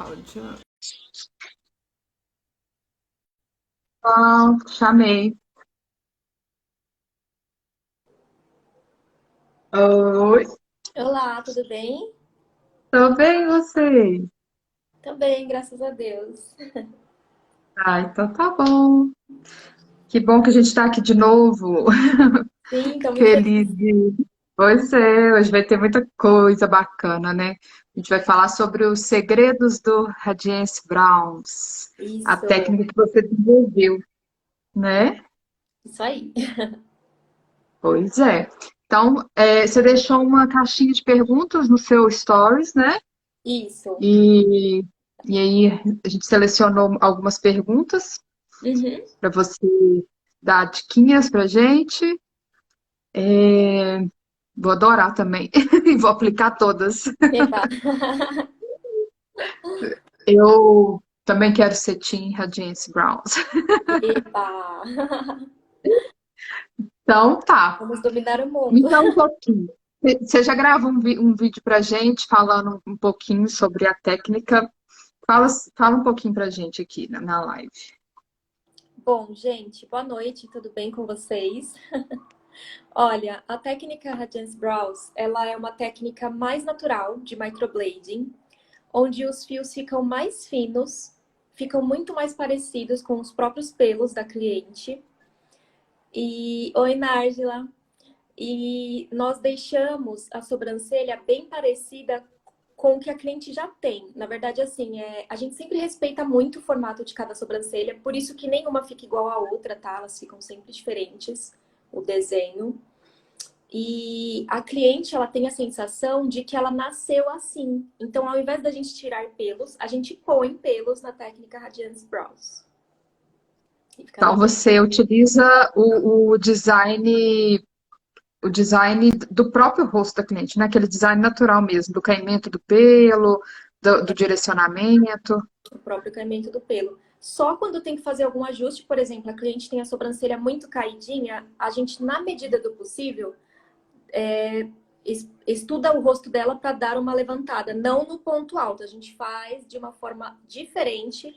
áudio. Ah, chamei. Oi, Olá, tudo bem? tô bem, e você? Também, graças a Deus. Ah, então tá bom. Que bom que a gente tá aqui de novo. Sim, tô muito Feliz feliz. de... Pois é, hoje vai ter muita coisa bacana, né? A gente vai falar sobre os segredos do Radiance Browns, a Isso, técnica que você desenvolveu, né? isso aí. Pois é. Então, você deixou uma caixinha de perguntas no seu Stories, né? Isso. E, e aí a gente selecionou algumas perguntas Uhum. para você dar diquinhas pra gente. Vou adorar também e vou aplicar todas. Eba. Eu também quero ser Team Radiance Browns. Eba. Então tá, Vamos dominar o mundo. me fala um pouquinho. Você já gravou um vídeo pra gente falando um pouquinho sobre a técnica? Fala um pouquinho pra gente aqui na live. Bom, gente, boa noite, tudo bem com vocês? Olha, a técnica Radiance Brows, ela é uma técnica mais natural de microblading, onde os fios ficam mais finos, ficam muito mais parecidos com os próprios pelos da cliente. E oi, Nájila. E nós deixamos a sobrancelha bem parecida com o que a cliente já tem. Na verdade, assim, a gente sempre respeita muito o formato de cada sobrancelha, por isso que nenhuma fica igual à outra, tá? Elas ficam sempre diferentes, o desenho. E a cliente, ela tem a sensação de que ela nasceu assim. Então, ao invés da gente tirar pelos, a gente põe pelos na técnica Radiance Brows. E fica Então legal. você utiliza o design do próprio rosto da cliente, né? Aquele design natural mesmo, do caimento do pelo, do direcionamento. O próprio caimento do pelo. Só quando tem que fazer algum ajuste, por exemplo, a cliente tem a sobrancelha muito caidinha, a gente, na medida do possível, estuda o rosto dela para dar uma levantada, não no ponto alto. A gente faz de uma forma diferente,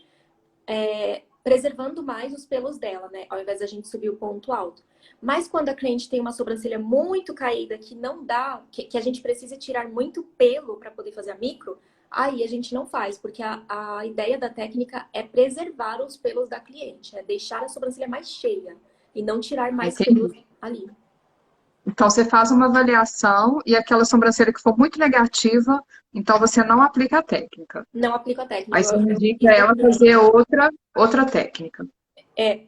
preservando mais os pelos dela, né? Ao invés da gente subir o ponto alto. Mas quando a cliente tem uma sobrancelha muito caída, que não dá, que a gente precisa tirar muito pelo para poder fazer a micro, aí a gente não faz, porque a ideia da técnica é preservar os pelos da cliente, é deixar a sobrancelha mais cheia e não tirar Ah, mais pelos entendi. ali. Então você faz uma avaliação e aquela sobrancelha que for muito negativa, então você não aplica a técnica. Não aplico a técnica. Aí você Eu indica indico a ela cliente. fazer outra técnica.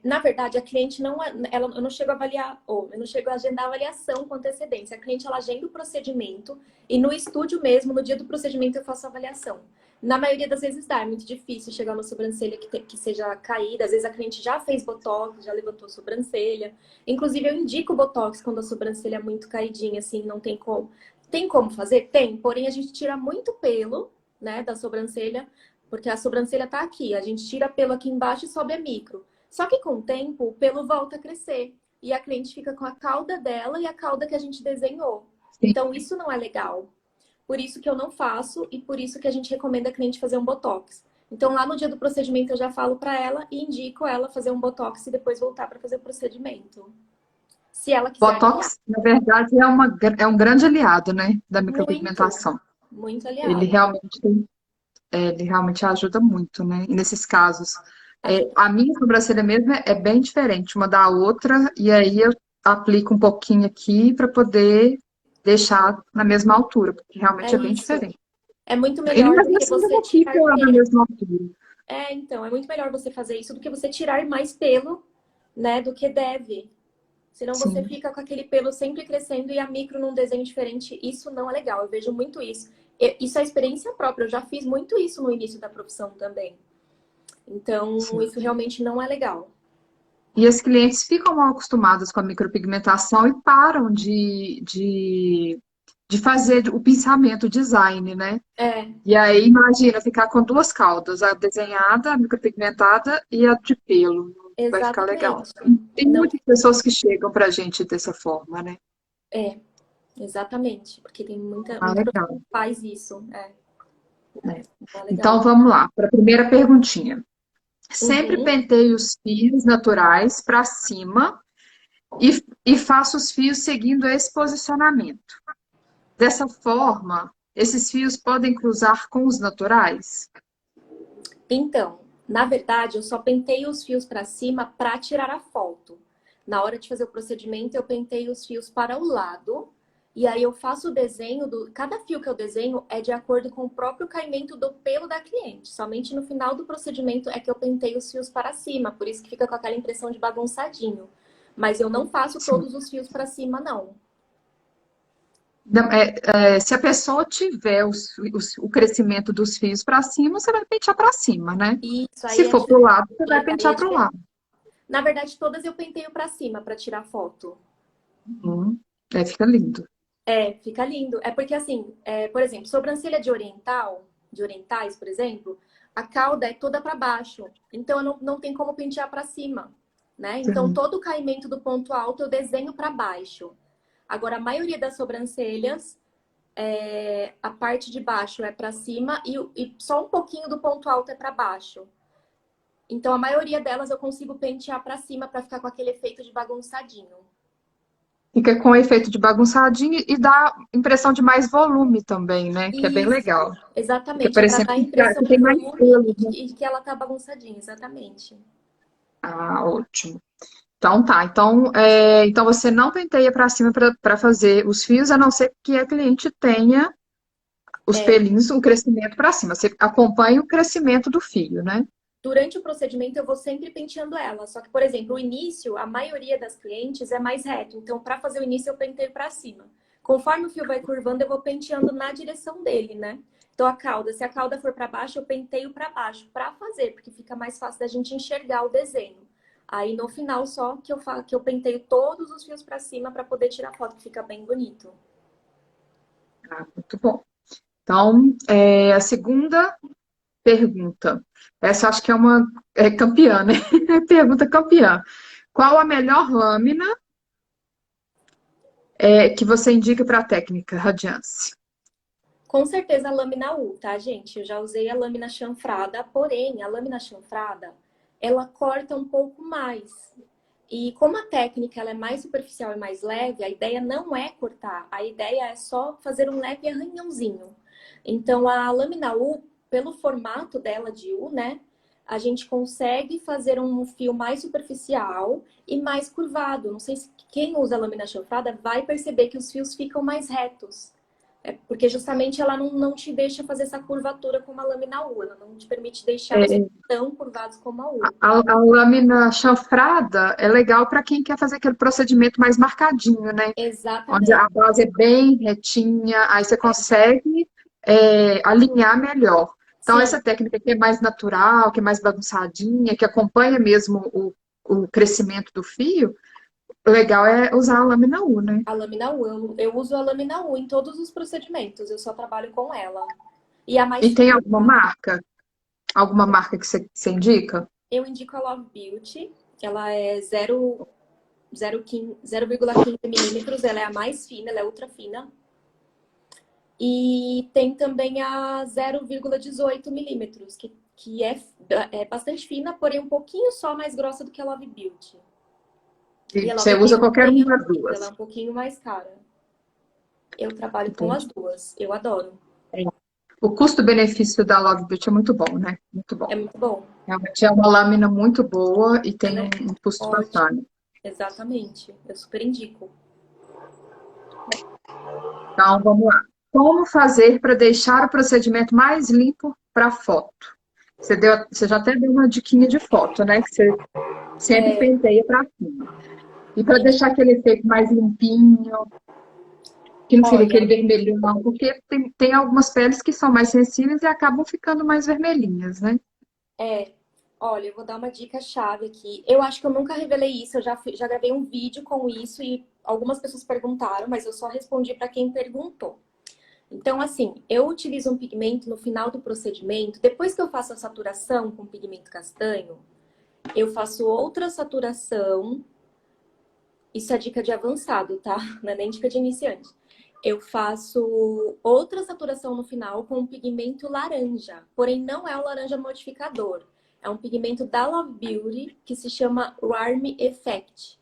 Na verdade, a cliente não, eu não chego a avaliar, ou eu não chego a agendar a avaliação com antecedência. A cliente ela agenda o procedimento e no estúdio mesmo, no dia do procedimento, eu faço a avaliação. Na maioria das vezes dá, é muito difícil chegar uma sobrancelha que seja caída. Às vezes a cliente já fez botox, já levantou a sobrancelha. Inclusive, eu indico botox quando a sobrancelha é muito caidinha, assim, não tem como. Tem como fazer? Tem, porém a gente tira muito pelo, né, da sobrancelha, porque a sobrancelha tá aqui. A gente tira pelo aqui embaixo e sobe a micro. Só que com o tempo, o pelo volta a crescer. E a cliente fica com a cauda dela e a cauda que a gente desenhou. Sim. Então, isso não é legal. Por isso que eu não faço e por isso que a gente recomenda a cliente fazer um botox. Então, lá no dia do procedimento, eu já falo para ela e indico ela fazer um botox e depois voltar para fazer o procedimento. Se ela quiser aliar. Botox, na verdade, é um grande aliado, né, da Muito, micropigmentação. muito Ele aliado. realmente, ele realmente ajuda muito, né, nesses casos. Ajuda. A minha sobrancelha mesmo é bem diferente uma da outra, e aí eu aplico um pouquinho aqui para poder deixar na mesma altura, porque É realmente é bem isso. diferente. É muito E melhor do mesmo que assim você não tirar fica na pelo. mesma altura. Então, é muito melhor você fazer isso do que você tirar mais pelo, né, do que deve. Senão você Sim. fica com aquele pelo sempre crescendo e a micro num desenho diferente. Isso não é legal. Eu vejo muito isso. Isso é experiência própria. Eu já fiz muito isso no início da profissão também. Então, Sim. isso realmente não é legal. E as clientes ficam mal acostumadas com a micropigmentação e param de fazer o pensamento, o design, né? É, E aí, imagina ficar com duas caudas, a desenhada, a micropigmentada e a de pelo. Vai ficar legal. exatamente. Tem Não muitas fica pessoas legal. que chegam pra gente dessa forma, né? É, exatamente. Porque tem Ah, muita profissional legal. que faz isso. É. É. Ah, Então, legal. vamos lá, para a primeira perguntinha. Sempre Uhum. penteio os fios naturais para cima e faço os fios seguindo esse posicionamento. Dessa forma, esses fios podem cruzar com os naturais? Então, na verdade, eu só penteio os fios para cima para tirar a foto. Na hora de fazer o procedimento, eu penteio os fios para o lado. E aí eu faço o desenho do. Cada fio que eu desenho é de acordo com o próprio caimento do pelo da cliente. Somente no final do procedimento é que eu penteio os fios para cima. Por isso que fica com aquela impressão de bagunçadinho. Mas eu não faço Sim. todos os fios para cima, não. Se a pessoa tiver o crescimento dos fios para cima, você vai pentear para cima, né? Isso Se aí é for para o diferente. lado, você vai Aí pentear é para o diferente. lado. Na verdade, todas eu penteio para cima para tirar foto. Fica lindo. É, fica lindo. É porque assim, por exemplo, sobrancelha de oriental, de orientais, por exemplo, a cauda é toda para baixo. Então eu não tem como pentear para cima, né? Então Sim. todo o caimento do ponto alto eu desenho para baixo. Agora a maioria das sobrancelhas, a parte de baixo é para cima e só um pouquinho do ponto alto é para baixo. Então a maioria delas eu consigo pentear para cima para ficar com aquele efeito de bagunçadinho. Fica com o efeito de bagunçadinho e dá impressão de mais volume também, né? Que é bem legal. Isso, Fica exatamente. É para parecendo dar a que impressão de tem mais volume pelos, né? e que ela tá bagunçadinha, exatamente. Ah, ótimo. Então tá. Então você não penteia para cima para fazer os fios, a não ser que a cliente tenha os É, pelinhos, o crescimento para cima. Você acompanha o crescimento do fio, né? durante o procedimento eu vou sempre penteando ela. Só que, por exemplo, o início, a maioria das clientes é mais reto. Então, para fazer o início, eu penteio para cima. Conforme o fio vai curvando, eu vou penteando na direção dele, né? Então, a cauda, se a cauda for para baixo, eu penteio para baixo para fazer, porque fica mais fácil da gente enxergar o desenho. Aí, no final, só que eu penteio todos os fios para cima para poder tirar foto, que fica bem bonito. Ah, muito bom. Então, a segunda pergunta. Essa eu acho que é uma campeã, né? Pergunta campeã. Qual a melhor lâmina que você indica para a técnica Radiance? Com certeza a lâmina U, tá, gente? Eu já usei a lâmina chanfrada, porém, a lâmina chanfrada, ela corta um pouco mais. E como a técnica ela é mais superficial e mais leve, a ideia não é cortar, a ideia é só fazer um leve arranhãozinho. Então, a lâmina U, pelo formato dela de U, né, a gente consegue fazer um fio mais superficial e mais curvado. Não sei se quem usa a lâmina chanfrada vai perceber que os fios ficam mais retos. É porque justamente ela não te deixa fazer essa curvatura como a lâmina U, ela não te permite deixar os fios É, tão curvados como a U. a lâmina chanfrada é legal para quem quer fazer aquele procedimento mais marcadinho, né? Onde a Exatamente. base é bem retinha, aí você consegue alinhar melhor. Então, Sim, essa técnica que é mais natural, que é mais bagunçadinha, que acompanha mesmo o crescimento do fio, o legal é usar a lâmina U, né? a lâmina U. Eu uso a lâmina U em todos os procedimentos, eu só trabalho com ela. E a mais E tem fina, alguma tá? marca? Alguma marca que você indica? Eu indico a Love Beauty, ela é 0,15 milímetros, ela é a mais fina, ela é ultra fina. E tem também a 0,18 milímetros, que é bastante fina, porém um pouquinho só mais grossa do que a Love Beauty. E E a você Love usa Beauty qualquer tem uma a das fita, ela é duas. um pouquinho mais cara. Eu trabalho com as Entendi. duas, eu adoro. É. O custo-benefício da Love Beauty é muito bom, né? Muito É bom. muito bom. Realmente é uma lâmina muito boa e tem Ela um é custo ótima. bacana. Exatamente. Eu super indico. Então, vamos lá. Como fazer para deixar o procedimento mais limpo para foto? Você já até deu uma diquinha de foto, né? Que você sempre É, penteia para cima. E para e, deixar aquele efeito mais limpinho, que não fica aquele olha, vermelhão, porque tem algumas peles que são mais sensíveis e acabam ficando mais vermelhinhas, né? é, olha, eu vou dar uma dica chave aqui. Eu acho que eu nunca revelei isso, eu já gravei um vídeo com isso e algumas pessoas perguntaram, mas eu só respondi para quem perguntou. Então, assim, eu utilizo um pigmento no final do procedimento. Depois que eu faço a saturação com pigmento castanho, eu faço outra saturação. Isso é dica de avançado, tá? Não é nem dica de iniciante. Eu faço outra saturação no final com um pigmento laranja, porém não é o laranja modificador. É um pigmento da Love Beauty que se chama Warm Effect.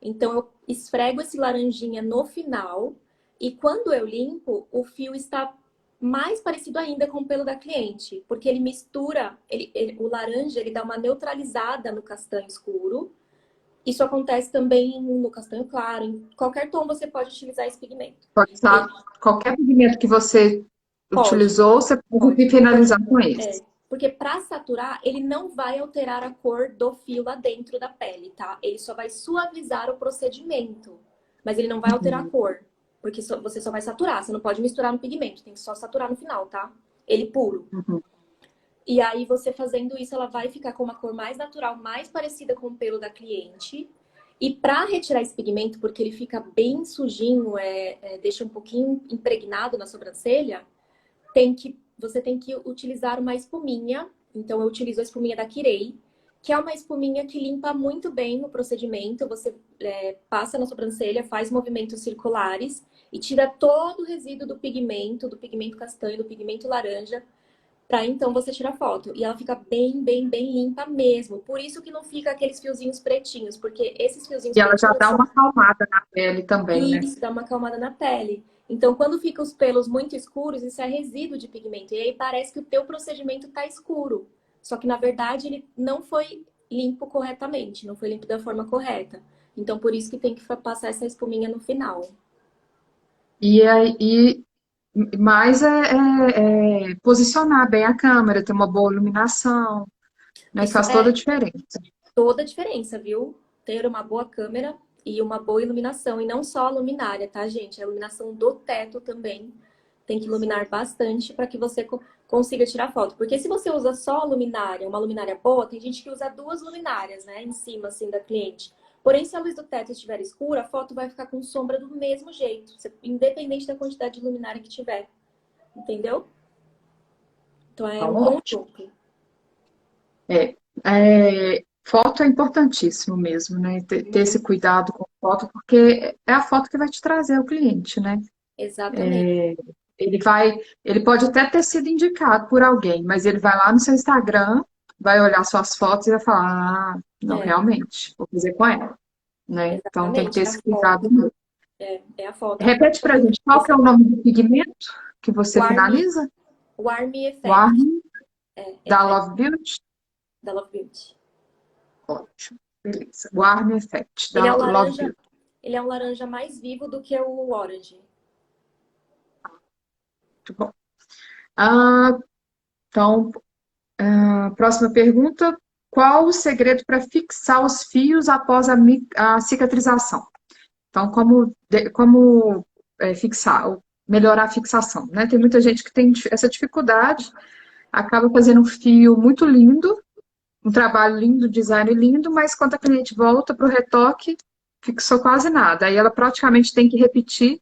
Então eu esfrego esse laranjinha no final e quando eu limpo, o fio está mais parecido ainda com o pelo da cliente, porque ele mistura, o laranja ele dá uma neutralizada no castanho escuro. Isso acontece também no castanho claro, em qualquer tom você pode utilizar esse pigmento. Pode Ele usar qualquer pigmento que você pode, utilizou, você pode. pode finalizar com esse. Porque para saturar, ele não vai alterar a cor do fio lá dentro da pele, tá? Ele só vai suavizar o procedimento, mas ele não vai alterar a Uhum. cor, porque você só vai saturar, você não pode misturar no pigmento, tem que só saturar no final, tá? Ele puro. Uhum. E aí você fazendo isso, ela vai ficar com uma cor mais natural, mais parecida com o pelo da cliente. E para retirar esse pigmento, porque ele fica bem sujinho, deixa um pouquinho impregnado na sobrancelha, você tem que utilizar uma espuminha. Então, eu utilizo a espuminha da Kirei, que é uma espuminha que limpa muito bem o procedimento. Você passa na sobrancelha, faz movimentos circulares e tira todo o resíduo do pigmento castanho, do pigmento laranja, para então você tirar foto. E ela fica bem, bem, bem limpa mesmo. Por isso que não fica aqueles fiozinhos pretinhos, porque esses fiozinhos E ela já pretinhos dá são uma acalmada na pele também, né? isso, dá uma acalmada na pele. Então, quando fica os pelos muito escuros, isso é resíduo de pigmento. E aí parece que o teu procedimento tá escuro. Só que, na verdade, ele não foi limpo corretamente, não foi limpo da forma correta. Então, por isso que tem que passar essa espuminha no final. E aí, mais posicionar bem a câmera, ter uma boa iluminação, né? Isso Faz toda a é diferença. toda a diferença, viu? Ter uma boa câmera e uma boa iluminação. E não só a luminária, tá, gente? A iluminação do teto também tem que iluminar bastante para que você consiga tirar foto. Porque se você usa só a luminária, uma luminária boa, tem gente que usa duas luminárias, né, em cima, assim, da cliente. Porém, se a luz do teto estiver escura, a foto vai ficar com sombra do mesmo jeito, independente da quantidade de luminária que tiver. Entendeu? Então é Então, um ótimo. conjunto. Foto é importantíssimo mesmo, né? Ter esse cuidado com foto, porque é a foto que vai te trazer o cliente, né? Exatamente. Ele vai, ele pode até ter sido indicado por alguém, mas ele vai lá no seu Instagram, vai olhar suas fotos e vai falar, ah, não, É, realmente, vou fazer com ela, né? Então tem que ter exatamente. É a esse foto. cuidado mesmo. É a foto. A Repete foto pra gente, qual que é o nome do pigmento que você Warm, finaliza? Warm Effect. Warm, da Effect Love Beauty? da Love Beauty. Ótimo, beleza. Warm Effect, Ele é da um Love laranja, Beauty. ele é um laranja mais vivo do que o orange. Muito bom. Ah, então, próxima pergunta. Qual o segredo para fixar os fios após a cicatrização? Então, como fixar, ou melhorar a fixação, né? Tem muita gente que tem essa dificuldade, acaba fazendo um fio muito lindo, um trabalho lindo, design lindo, mas quando a cliente volta para o retoque, fixou quase nada. Aí ela praticamente tem que repetir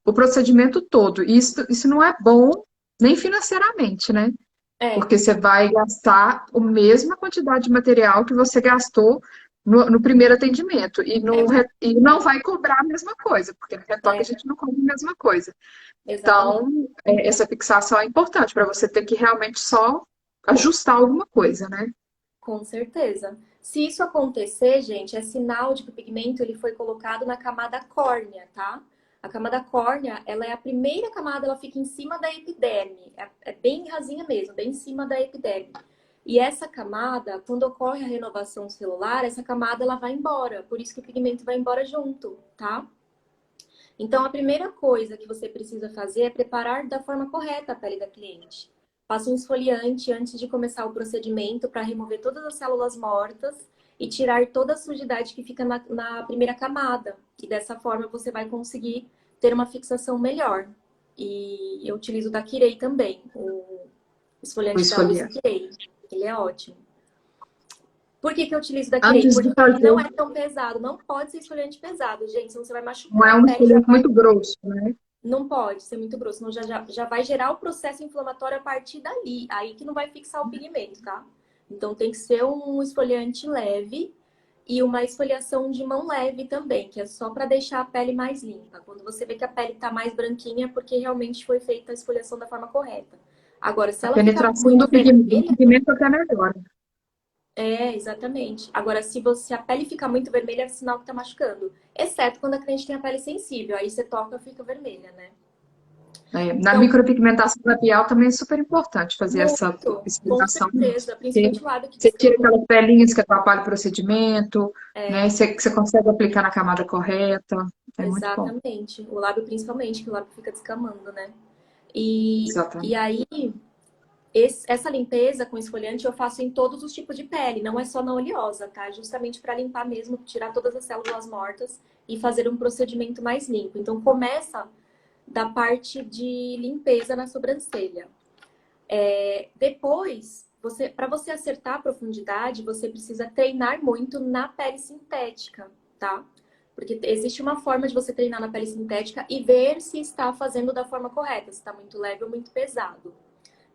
o procedimento todo. E isso não é bom nem financeiramente, né? É, Porque você vai gastar a mesma quantidade de material que você gastou no primeiro atendimento é, e não vai cobrar a mesma coisa, porque no retoque a é, gente não cobra a mesma coisa. exatamente. Então, essa fixação é importante para você ter que realmente só ajustar alguma coisa, né? Com certeza. Se isso acontecer, gente, é sinal de que o pigmento ele foi colocado na camada córnea, tá? A camada córnea, ela é a primeira camada, ela fica em cima da epiderme. É bem rasinha mesmo, bem em cima da epiderme. E essa camada, quando ocorre a renovação celular, essa camada ela vai embora. Por isso que o pigmento vai embora junto, tá? Então, a primeira coisa que você precisa fazer é preparar da forma correta a pele da cliente. Passa um esfoliante antes de começar o procedimento para remover todas as células mortas e tirar toda a sujidade que fica na primeira camada. E dessa forma você vai conseguir ter uma fixação melhor. E eu utilizo o da Kirei também, o O esfoliante da Lucy esfoliante. Kirei. Ele é ótimo. Por que que eu utilizo da Kirei? Antes Porque de ele não fazer, é tão pesado. Não pode ser esfoliante pesado, gente, senão você vai não machucar é a um pele, já esfoliante vai muito grosso, né? não pode ser muito grosso, senão já vai gerar o processo inflamatório a partir dali. Aí que não vai fixar o pigmento, tá? Então tem que ser um esfoliante leve E uma esfoliação de mão leve também, que é só para deixar a pele mais limpa. Quando você vê que a pele está mais branquinha, é porque realmente foi feita a esfoliação da forma correta. Agora, se A ela ficar penetração muito do vermelha, pigmento até melhora. exatamente. Agora, se a pele ficar muito vermelha, é sinal que tá machucando. Exceto quando a cliente tem a pele sensível, aí você toca e fica vermelha, né? Na Então, micropigmentação labial também é super importante fazer essa muito, com explicação mesmo. certeza, Porque principalmente o lábio que você tira descama. aquelas pelinhas que atrapalham o procedimento, né? É, Você consegue aplicar na camada correta. É muito bom. exatamente. O lábio principalmente, que o lábio fica descamando, né? E Exatamente. aí, essa limpeza com esfoliante eu faço em todos os tipos de pele, não é só na oleosa, tá? Justamente para limpar mesmo, tirar todas as células mortas e fazer um procedimento mais limpo. Então, começa da parte de limpeza na sobrancelha. Depois, para você acertar a profundidade, você precisa treinar muito na pele sintética, tá? Porque existe uma forma de você treinar na pele sintética e ver se está fazendo da forma correta, se está muito leve ou muito pesado.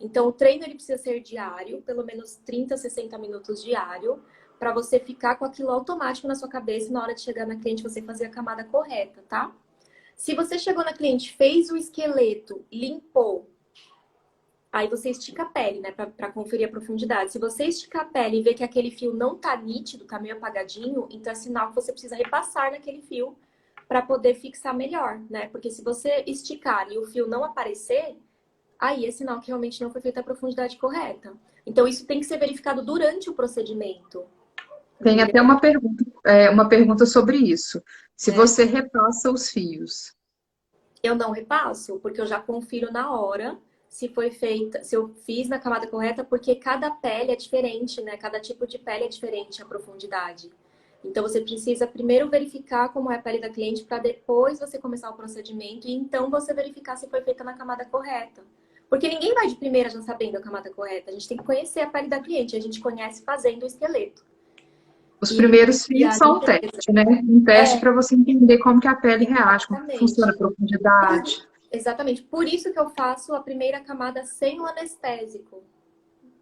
Então, o treino ele precisa ser diário, pelo menos 30, 60 minutos diário, para você ficar com aquilo automático na sua cabeça e na hora de chegar na cliente você fazer a camada correta, tá? Se você chegou na cliente, fez o esqueleto, limpou, aí você estica a pele, né, para conferir a profundidade. Se você estica a pele e vê que aquele fio não tá nítido, tá meio apagadinho, então é sinal que você precisa repassar naquele fio para poder fixar melhor, né? Porque se você esticar e o fio não aparecer, aí é sinal que realmente não foi feita a profundidade correta. Então, isso tem que ser verificado durante o procedimento, Tem até entendeu? uma pergunta sobre isso. Se É, você repassa os fios. eu não repasso, porque eu já confiro na hora se foi feita, se eu fiz na camada correta, porque cada pele é diferente, né? Cada tipo de pele é diferente a profundidade. Então, você precisa primeiro verificar como é a pele da cliente para depois você começar o procedimento e então você verificar se foi feita na camada correta. Porque ninguém vai de primeira já sabendo a camada correta. A gente tem que conhecer a pele da cliente. A gente conhece fazendo o esqueleto. Os E, primeiros e fios a são um limpeza. teste, né? Um teste É, para você entender como que a pele reage, como que funciona a exatamente. profundidade. Exatamente. Por isso que eu faço a primeira camada sem o anestésico.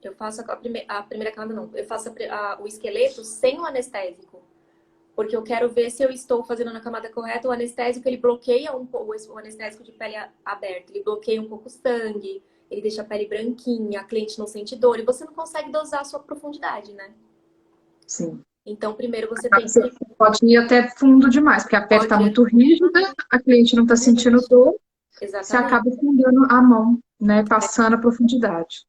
Eu faço a primeira camada, não. Eu faço o esqueleto sem o anestésico. Porque eu quero ver se eu estou fazendo na camada correta. O anestésico, ele bloqueia um pouco, o anestésico de pele aberta. Ele bloqueia um pouco o sangue, ele deixa a pele branquinha, a cliente não sente dor. E você não consegue dosar a sua profundidade, né? Sim. Então, primeiro você tem Você que... pode ir até fundo demais, porque a pele está Pode ir muito rígida, a cliente não está sentindo exatamente. dor, você Exatamente. acaba fundando a mão, né? Passando a profundidade.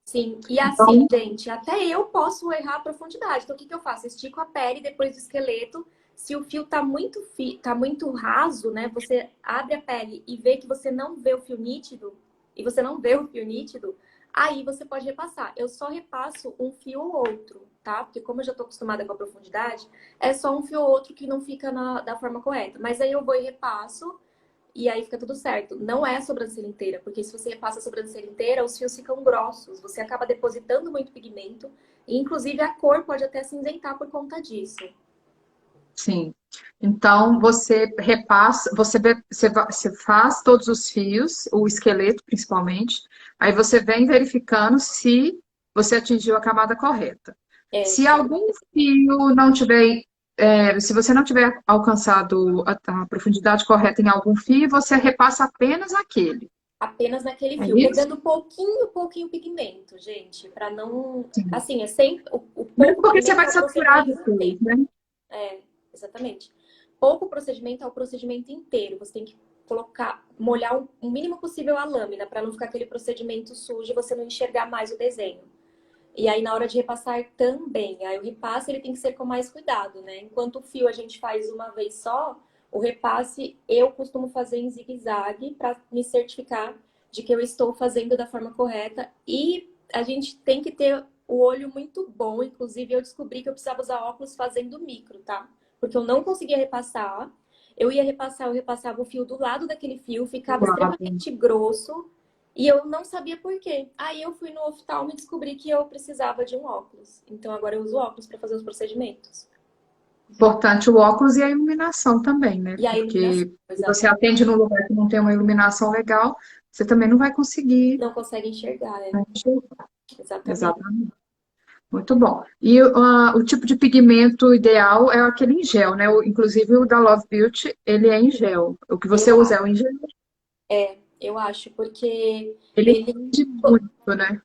Sim, e assim, Então, gente, até eu posso errar a profundidade. Então, o que que eu faço? Estico a pele depois do esqueleto. Se o fio tá muito raso, né? Você abre a pele e vê que você não vê o fio nítido, e você não vê o fio nítido, aí você pode repassar. Eu só repasso um fio ou outro, tá? Porque como eu já tô acostumada com a profundidade, é só um fio ou outro que não fica da forma correta. Mas aí eu vou e repasso. E aí fica tudo certo. Não é a sobrancelha inteira, porque se você passa a sobrancelha inteira, os fios ficam grossos, você acaba depositando muito pigmento, e inclusive a cor pode até cinzentar por conta disso. sim. Então, você repassa, você faz todos os fios, o esqueleto principalmente, aí você vem verificando se você atingiu a camada correta. É, Se algum fio não tiver, se você não tiver alcançado a profundidade correta em algum fio, você repassa apenas aquele. apenas naquele É fio, isso? pegando pouquinho pigmento, gente, para não, Sim. assim, é sempre o Mesmo pouco porque você pigmento vai é o saturar procedimento inteiro. depois, né? É, exatamente. Pouco procedimento é o procedimento inteiro. Você tem que molhar o mínimo possível a lâmina para não ficar aquele procedimento sujo e você não enxergar mais o desenho. E aí, na hora de repassar também. Aí, o repasse ele tem que ser com mais cuidado, né? Enquanto o fio a gente faz uma vez só, o repasse eu costumo fazer em zigue-zague para me certificar de que eu estou fazendo da forma correta. E a gente tem que ter o olho muito bom. Inclusive, eu descobri que eu precisava usar óculos fazendo micro, tá? Porque eu não conseguia repassar. Eu ia repassar, eu repassava o fio do lado daquele fio, ficava Claro. extremamente grosso. E eu não sabia por quê. Aí eu fui no oftalmo e descobri que eu precisava de um óculos. Então agora eu uso óculos para fazer os procedimentos. Importante o óculos e a iluminação também, né? E a iluminação, Porque se você exatamente. atende num lugar que não tem uma iluminação legal, você também não vai conseguir, Não consegue enxergar, né, enxergar. exatamente. Exatamente. Muito bom. E o tipo de pigmento ideal é aquele em gel, né? Inclusive o da Love Beauty, ele é em gel. O que você Eu usa acho, é o em gel. eu acho, porque Ele ele, rende muito, né?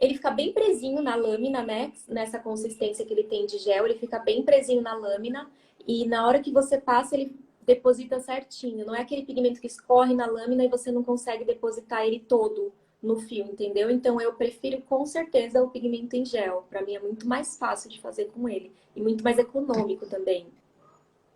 ele fica bem presinho na lâmina, né? Nessa consistência que ele tem de gel, ele fica bem presinho na lâmina e na hora que você passa, ele deposita certinho. Não é aquele pigmento que escorre na lâmina e você não consegue depositar ele todo no fio, entendeu? Então eu prefiro com certeza o pigmento em gel. Para mim é muito mais fácil de fazer com ele e muito mais econômico também.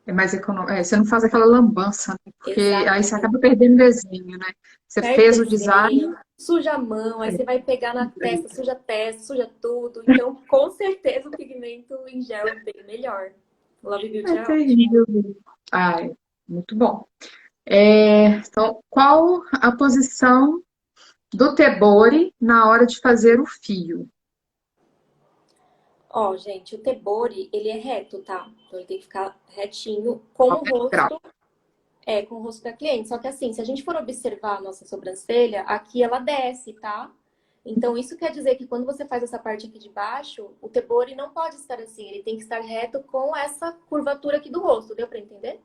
É mais econômico. É, você não faz aquela lambança, né? Porque aí você Exatamente. acaba perdendo desenho, né? Você Perde fez o desenho, design, suja a mão, aí é, você vai pegar na testa, suja tudo. Então, com certeza, o pigmento em gel é bem melhor. O Love Beauty é é ótimo. terrível. Ai, muito bom. É, então, qual a posição do tebore na hora de fazer o fio? Ó, gente, o Tebori, ele é reto, tá? Então, ele tem que ficar retinho com o 90 graus. rosto, com o rosto da cliente. Só que assim, se a gente for observar a nossa sobrancelha, aqui ela desce, tá? Então, isso quer dizer que quando você faz essa parte aqui de baixo, o Tebori não pode estar assim, ele tem que estar reto com essa curvatura aqui do rosto. Deu pra entender?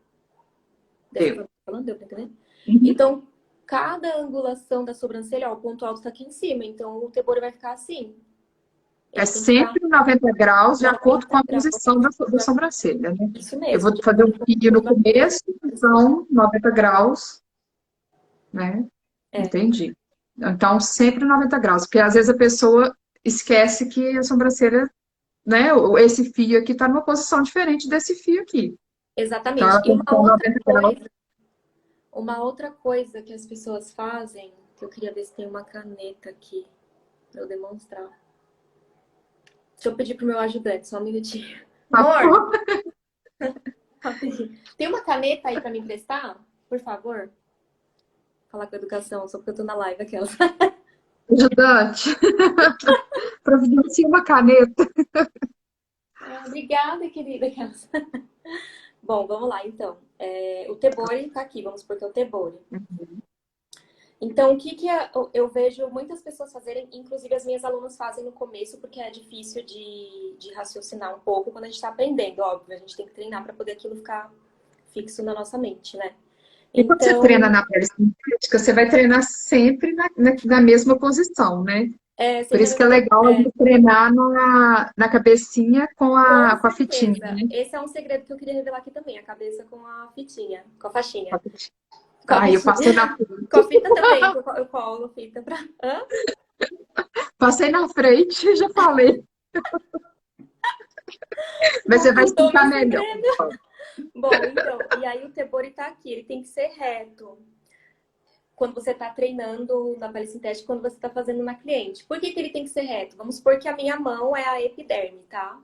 Dessa Deu. forma que eu tô falando, deu pra entender? Uhum. Então, cada angulação da sobrancelha, ó, o ponto alto tá aqui em cima, então o Tebori vai ficar assim. É Ele tem que ficar sempre 90 graus de acordo com 90 a graus. posição da sobrancelha, né? Isso Eu mesmo, vou de fazer um acordo com a fio no curvatura da começo, sobrancelha. então 90 graus, né? É, Entendi. Então, sempre 90 graus, porque às vezes a pessoa esquece que a sobrancelha, né? Esse fio aqui está numa posição diferente desse fio aqui. Então, exatamente. ela E tem que estar 90 graus. uma outra coisa que as pessoas fazem, que eu queria ver se tem uma caneta aqui pra eu demonstrar. Deixa eu pedir pro meu ajudante, só um minutinho. Tá Amor, bom? rapidinho. Tem uma caneta aí pra me emprestar? Por favor? Falar com a educação, só porque eu tô na live aquelas. Ajudante, providencia uma caneta. Ah, obrigada, querida. Aquelas. Bom, vamos lá, então. O Tebori tá aqui, vamos supor que é o Tebori. Então, o que que eu vejo muitas pessoas fazerem, inclusive as minhas alunas fazem no começo, porque é difícil de raciocinar um pouco quando a gente está aprendendo, óbvio, a gente tem que treinar para poder aquilo ficar fixo na nossa mente, né? E quando você treina Então, na pele sintética, você vai treinar sempre na mesma posição, né? Por sempre a isso que é mesma legal a gente treinar na cabecinha com com com a fitinha, certeza. né? Esse é um segredo que eu queria revelar aqui também, a cabeça com a fitinha, com a Com a faixinha. fitinha. Com a Aí eu passei fitinha. na Com a frente, fita também, que eu colo fita pra. Hã? passei na frente, já falei. Mas Não você vai contou explicar meu melhor. segredo. Bom, então, e aí o Tebori tá aqui, ele tem que ser reto. Quando você está treinando na pele sintética, quando você está fazendo na cliente. Por que que ele tem que ser reto? Vamos supor que a minha mão é a epiderme, tá?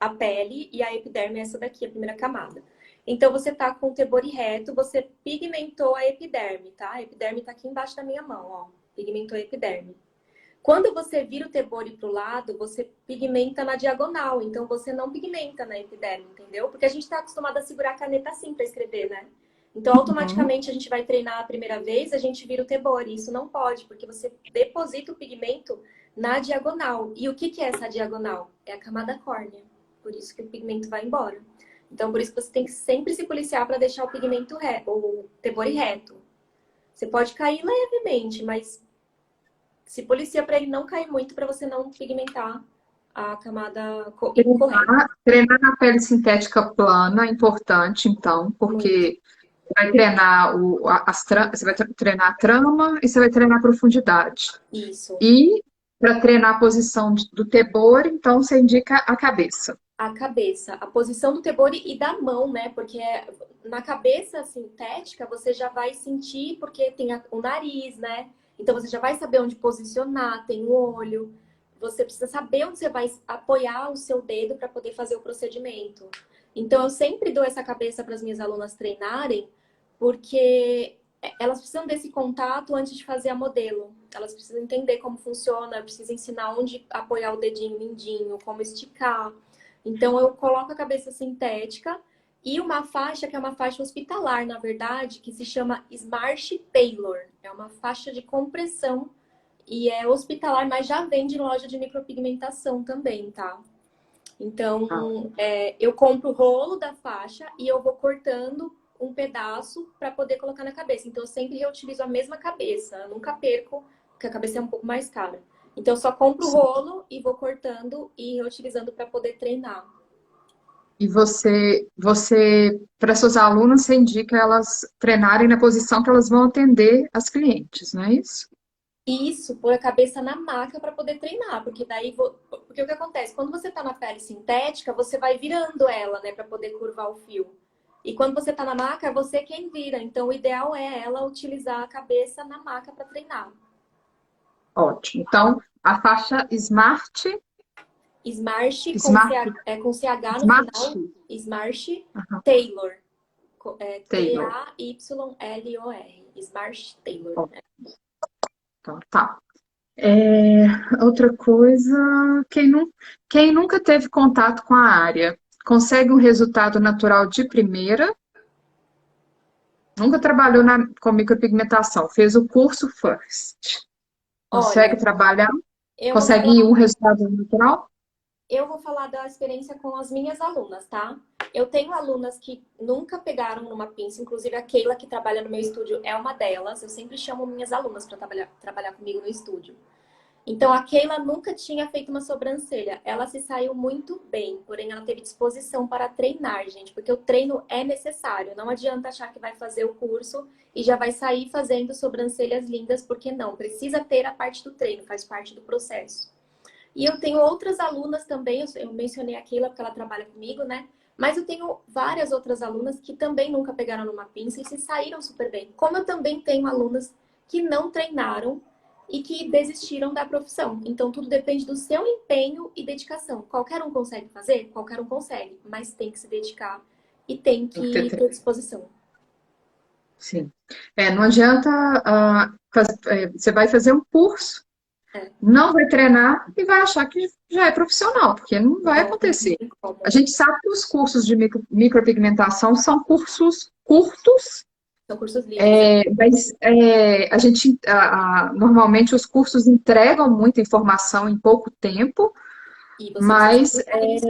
A pele e a epiderme é essa daqui, a primeira camada. Então, você tá com o Tebori reto, você pigmentou a epiderme, tá? A epiderme tá aqui embaixo da minha mão, ó. Pigmentou a epiderme. Quando você vira o Tebori pro lado, você pigmenta na diagonal. Então, você não pigmenta na epiderme, entendeu? Porque a gente tá acostumado a segurar a caneta assim para escrever, né? Então, Uhum. automaticamente, a gente vai treinar a primeira vez, a gente vira o Tebori. Isso não pode, porque você deposita o pigmento na diagonal. E o que que é essa diagonal? É a camada córnea. Por isso que o pigmento vai embora. Então, por isso que você tem que sempre se policiar para deixar o pigmento reto, o Tebori reto. Você pode cair levemente, mas se policia para ele não cair muito, para você não pigmentar a camada incorreta. Treinar na pele sintética plana é importante, então, Muito. porque vai treinar você vai treinar a trama e você vai treinar a profundidade. Isso. E para treinar a posição do tebor, então você indica a cabeça. A cabeça, a posição do tebori e da mão, né? Porque na cabeça sintética você já vai sentir, porque tem o nariz, né? Então você já vai saber onde posicionar, tem o olho. Você precisa saber onde você vai apoiar o seu dedo para poder fazer o procedimento. Então eu sempre dou essa cabeça para as minhas alunas treinarem, porque elas precisam desse contato antes de fazer a modelo. Elas precisam entender como funciona, precisam ensinar onde apoiar o dedinho mindinho, como esticar. Então, eu coloco a cabeça sintética e uma faixa, que é uma faixa hospitalar, na verdade, que se chama Smart Tailor. É uma faixa de compressão e é hospitalar, mas já vende em loja de micropigmentação também, tá? Ah, Então, eu compro o rolo da faixa e eu vou cortando um pedaço para poder colocar na cabeça. Então, eu sempre reutilizo a mesma cabeça. Eu nunca perco, porque a cabeça é um pouco mais cara. Então, eu só compro o sim. rolo e vou cortando e reutilizando para poder treinar. E você, para suas alunas, você indica elas treinarem na posição que elas vão atender as clientes, não é isso? Isso, pôr a cabeça na maca para poder treinar, porque daí porque o que acontece? Quando você tá na pele sintética, você vai virando ela, né, para poder curvar o fio. E quando você tá na maca, é você quem vira. Então, o ideal é ela utilizar a cabeça na maca para treinar. Ótimo. Então, a faixa Smart, Smart Smart, com CH no Smart final, Smart aham, Taylor. Taylor. Taylor. Smart Taylor. Ó, então, tá. Outra coisa, quem nunca teve contato com a área, consegue um resultado natural de primeira, nunca trabalhou com micropigmentação, fez o curso First. Consegue Olha, trabalhar, eu vou consegue falar um resultado natural? Eu vou falar da experiência com as minhas alunas, tá? Eu tenho alunas que nunca pegaram numa pinça, inclusive a Keila, que trabalha no meu estúdio, é uma delas. Eu sempre chamo minhas alunas para trabalhar comigo no estúdio. Então, a Keila nunca tinha feito uma sobrancelha. Ela se saiu muito bem, porém ela teve disposição para treinar, gente, porque o treino é necessário. Não adianta achar que vai fazer o curso e já vai sair fazendo sobrancelhas lindas, porque não. Precisa ter a parte do treino, faz parte do processo. E eu tenho outras alunas também, eu mencionei a Keila porque ela trabalha comigo, né? Mas eu tenho várias outras alunas que também nunca pegaram numa pinça e se saíram super bem. Como eu também tenho alunas que não treinaram e que desistiram da profissão. Então, tudo depende do seu empenho e dedicação. Qualquer um consegue fazer? Qualquer um consegue, mas tem que se dedicar e tem Tem que ter que ter treino. disposição. Sim. Não adianta, você vai fazer um curso, É, não vai treinar e vai achar que já é profissional, porque não vai não acontecer. tem A como. gente sabe que os cursos de micropigmentação são cursos curtos, São cursos livres, é. mas normalmente os cursos entregam muita informação em pouco tempo, E você precisa mas treinar isso.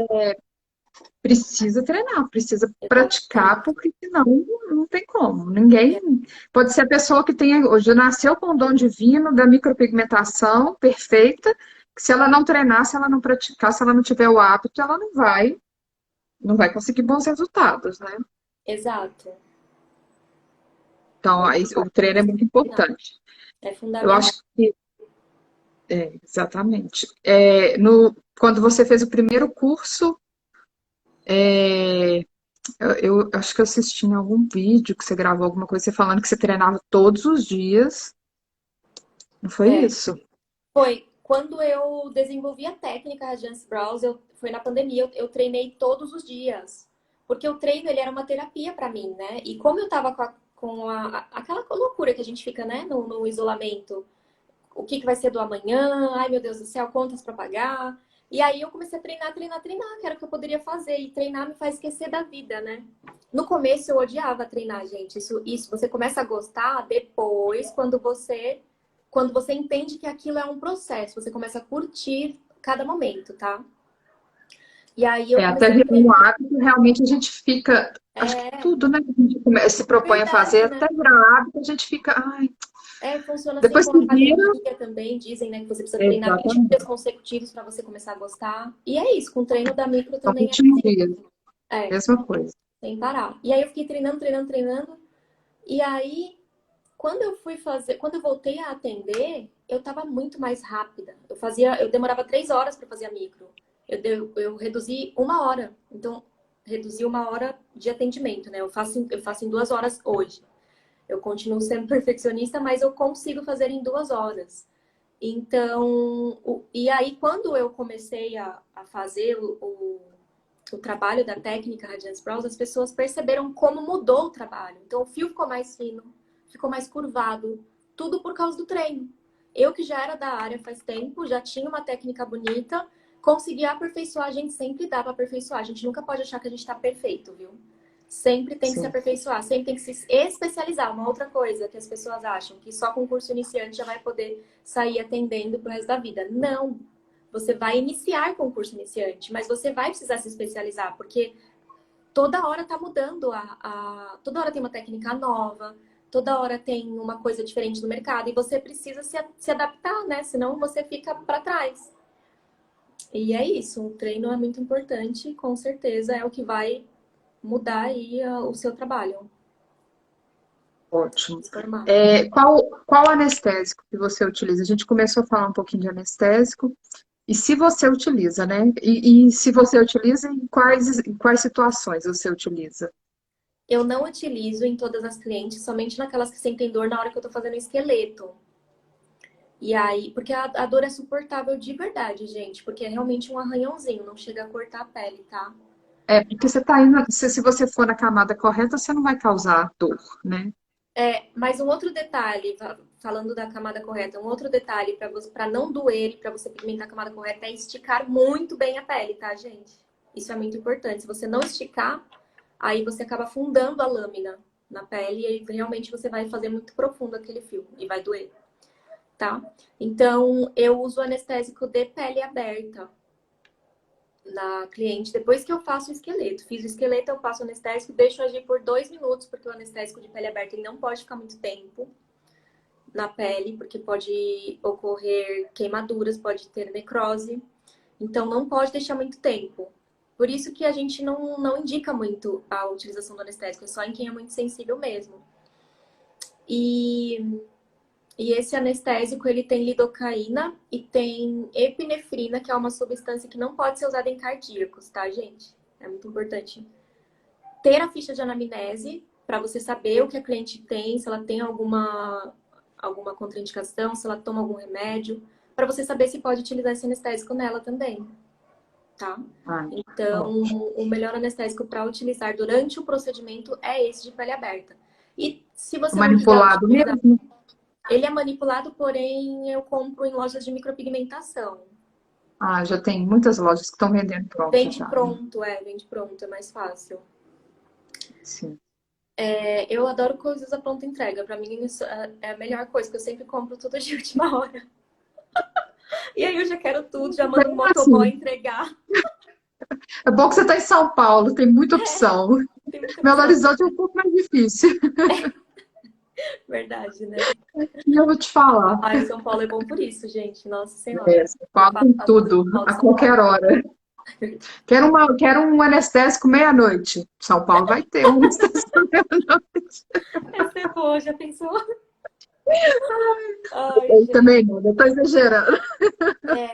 precisa treinar, precisa praticar, Exatamente. porque senão não tem como. Ninguém. Pode ser a pessoa que tenha, hoje nasceu com o dom divino da micropigmentação perfeita, que se ela não treinar, se ela não praticar, se ela não tiver o hábito, ela não vai conseguir bons resultados, né? Exato. Então, Não aí, tem o como, treino é precisa muito treinar. importante. É Eu fundamental. acho que, exatamente. Quando você fez o primeiro curso, é, eu acho que eu assisti em algum vídeo que você gravou alguma coisa, você falando que você treinava todos os dias. Não foi É. isso? Foi quando eu desenvolvi a técnica Radiance Brows, foi na pandemia, eu treinei todos os dias. Porque o treino, ele era uma terapia para mim, né? E como eu tava aquela loucura que a gente fica, né, no isolamento, o que vai ser do amanhã? Ai, meu Deus do céu, contas para pagar. E aí eu comecei a treinar, que era o que eu poderia fazer. E treinar me faz esquecer da vida, né? No começo eu odiava treinar, gente. Isso você começa a gostar depois, quando você entende que aquilo é um processo, você começa a curtir cada momento, tá? E aí eu Até comecei a virar um treinar. hábito, realmente a gente fica. Acho que É tudo, né, que a gente se propõe a fazer, verdade, né? até virar hábito, a gente fica. Ai, Funciona assim depois com que a vira. academia também. Dizem, né, que você precisa treinar 20 dias Exatamente. consecutivos para você começar a gostar. E é isso, com o treino da micro São também é 21 assim. dias, É, mesma coisa. sem parar. E aí eu fiquei treinando. E aí, quando eu voltei a atender, eu tava muito mais rápida. Eu demorava 3 horas para fazer a micro. Eu reduzi 1 hora. Então, reduzi 1 hora de atendimento, né? Eu faço em 2 horas hoje. Eu continuo sendo perfeccionista, mas eu consigo fazer em 2 horas. Então, e aí quando eu comecei a fazer o trabalho da técnica Radiance Brows, as pessoas perceberam como mudou o trabalho. Então, o fio ficou mais fino, ficou mais curvado, tudo por causa do treino. Eu que já era da área faz tempo, já tinha uma técnica bonita, consegui aperfeiçoar, a gente sempre dá para aperfeiçoar. A gente nunca pode achar que a gente está perfeito, viu? Sempre tem que se sim. aperfeiçoar, sempre tem que se especializar. Uma outra coisa que as pessoas acham que só com curso iniciante já vai poder sair atendendo pro resto da vida. Não! Você vai iniciar com o curso iniciante, mas você vai precisar se especializar, porque toda hora tá mudando toda hora tem uma técnica nova, toda hora tem uma coisa diferente no mercado e você precisa se adaptar, né? Senão você fica para trás. E é isso, o treino é muito importante, com certeza é o que vai mudar aí o seu trabalho, Ótimo. transformar. Qual anestésico que você utiliza? A gente começou a falar um pouquinho de anestésico. E se você utiliza, né? E se você utiliza, em quais situações você utiliza? Eu não utilizo em todas as clientes, somente naquelas que sentem dor na hora que eu tô fazendo esqueleto. E aí, porque a dor é suportável de verdade, gente, porque é realmente um arranhãozinho, não chega a cortar a pele, tá? Porque você tá indo, se você for na camada correta, você não vai causar dor, né? Mas um outro detalhe, falando da camada correta, um outro detalhe para não doer e para você pigmentar a camada correta é esticar muito bem a pele, tá, gente? Isso é muito importante. Se você não esticar, aí você acaba afundando a lâmina na pele e aí realmente você vai fazer muito profundo aquele fio e vai doer, tá? Então, eu uso anestésico de pele aberta na cliente depois que eu faço o esqueleto. Fiz o esqueleto, eu passo o anestésico, deixo agir por 2 minutos, porque o anestésico de pele aberta ele não pode ficar muito tempo na pele, porque pode ocorrer queimaduras, pode ter necrose. Então, não pode deixar muito tempo. Por isso que a gente não indica muito a utilização do anestésico, é só em quem é muito sensível mesmo. E E esse anestésico, ele tem lidocaína e tem epinefrina, que é uma substância que não pode ser usada em cardíacos, tá, gente? É muito importante. Ter a ficha de anamnese, para você saber o que a cliente tem, se ela tem alguma contraindicação, se ela toma algum remédio, para você saber se pode utilizar esse anestésico nela também, tá? Ah, Então, ótimo. o melhor anestésico para utilizar durante o procedimento é esse de pele aberta. E se você não quiser Manipulado utilizar mesmo? ele é manipulado, porém eu compro em lojas de micropigmentação. Ah, já tem muitas lojas que estão vendendo pronto Vende já, né? pronto, vende pronto, é mais fácil. Sim. Eu adoro coisas à pronta entrega. Pra mim, isso é a melhor coisa, que eu sempre compro tudo de última hora. E aí eu já quero tudo, já mando um motoboy Assim, entregar. é bom que você está em São Paulo, tem muita opção. Tem muita Belo opção, Horizonte é um pouco mais difícil. verdade, né? E eu vou te falar. Ai, São Paulo é bom por isso, gente. Nossa Senhora. São Eu Paulo tem faço tudo tudo, mal de a São qualquer Paulo. hora. Quero um anestésico meia-noite. São Paulo vai ter um anestésico meia-noite. Essa é boa, já pensou? Ai, Eu gente. também não, eu estou exagerando.